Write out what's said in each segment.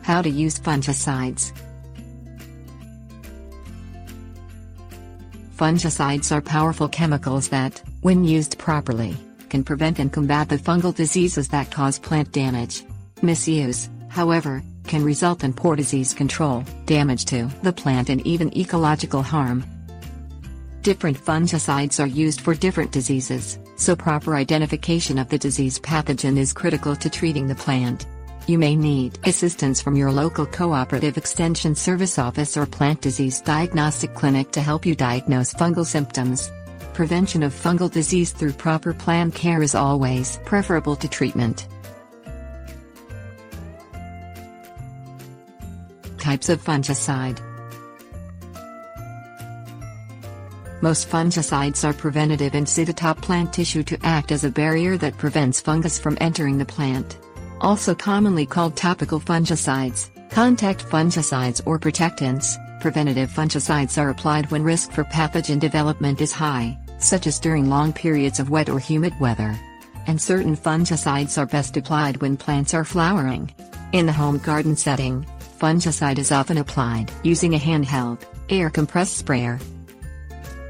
How to use fungicides. Fungicides are powerful chemicals that, when used properly, can prevent and combat the fungal diseases that cause plant damage. Misuse, however, can result in poor disease control, damage to the plant and even ecological harm. Different fungicides are used for different diseases, so proper identification of the disease pathogen is critical to treating the plant. You may need assistance from your local cooperative extension service office or plant disease diagnostic clinic to help you diagnose fungal symptoms. Prevention of fungal disease through proper plant care is always preferable to treatment. Types of fungicide. Most fungicides are preventative and sit atop plant tissue to act as a barrier that prevents fungus from entering the plant. Also commonly called topical fungicides, contact fungicides or protectants, preventative fungicides are applied when risk for pathogen development is high, such as during long periods of wet or humid weather. And certain fungicides are best applied when plants are flowering. In the home garden setting, fungicide is often applied using a handheld, air-compressed sprayer.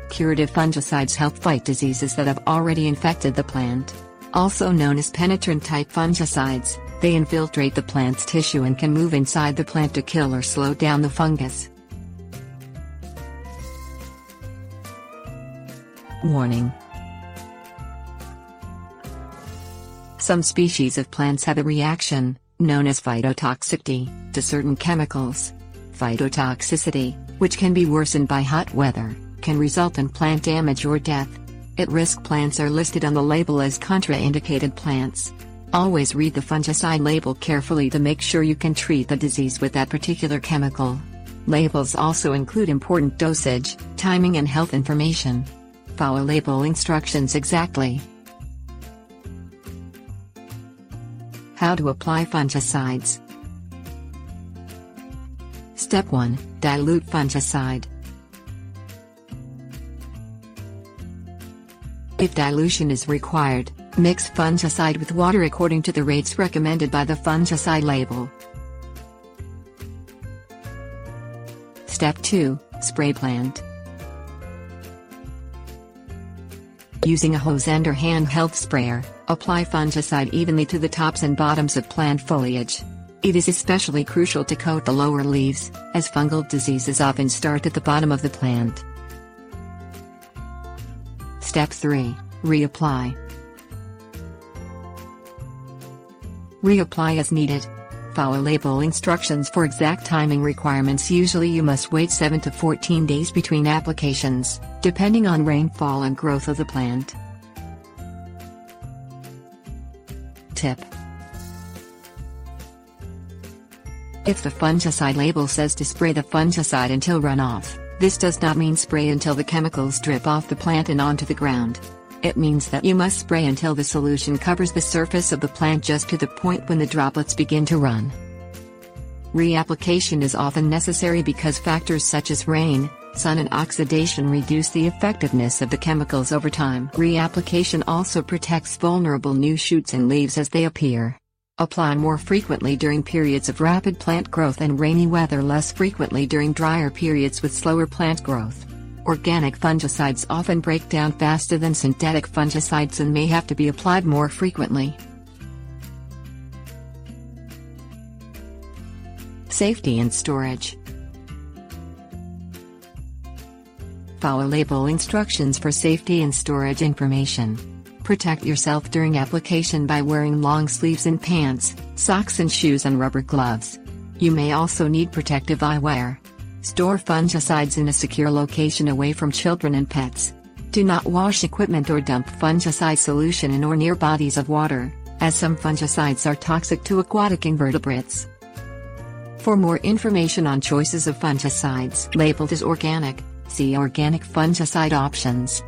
Curative fungicides help fight diseases that have already infected the plant. Also known as penetrant-type fungicides, they infiltrate the plant's tissue and can move inside the plant to kill or slow down the fungus. Warning: some species of plants have a reaction, known as phytotoxicity, to certain chemicals. Phytotoxicity, which can be worsened by hot weather, can result in plant damage or death. At-risk plants are listed on the label as contraindicated plants. Always read the fungicide label carefully to make sure you can treat the disease with that particular chemical. Labels also include important dosage, timing and health information. Follow label instructions exactly. How to apply fungicides. Step 1. Dilute fungicide. If dilution is required, mix fungicide with water according to the rates recommended by the fungicide label. Step 2. Spray plant. Using a hose and or handheld sprayer, apply fungicide evenly to the tops and bottoms of plant foliage. It is especially crucial to coat the lower leaves, as fungal diseases often start at the bottom of the plant. Step 3. Reapply. Reapply as needed. Follow label instructions for exact timing requirements. Usually you must wait 7 to 14 days between applications, depending on rainfall and growth of the plant. Tip: if the fungicide label says to spray the fungicide until runoff, this does not mean spray until the chemicals drip off the plant and onto the ground. It means that you must spray until the solution covers the surface of the plant just to the point when the droplets begin to run. Reapplication is often necessary because factors such as rain, sun and oxidation reduce the effectiveness of the chemicals over time. Reapplication also protects vulnerable new shoots and leaves as they appear. Apply more frequently during periods of rapid plant growth and rainy weather, less frequently during drier periods with slower plant growth. Organic fungicides often break down faster than synthetic fungicides and may have to be applied more frequently. Safety and storage. Follow label instructions for safety and storage information. Protect yourself during application by wearing long sleeves and pants, socks and shoes and rubber gloves. You may also need protective eyewear. Store fungicides in a secure location away from children and pets. Do not wash equipment or dump fungicide solution in or near bodies of water, as some fungicides are toxic to aquatic invertebrates. For more information on choices of fungicides labeled as organic, see Organic fungicide options.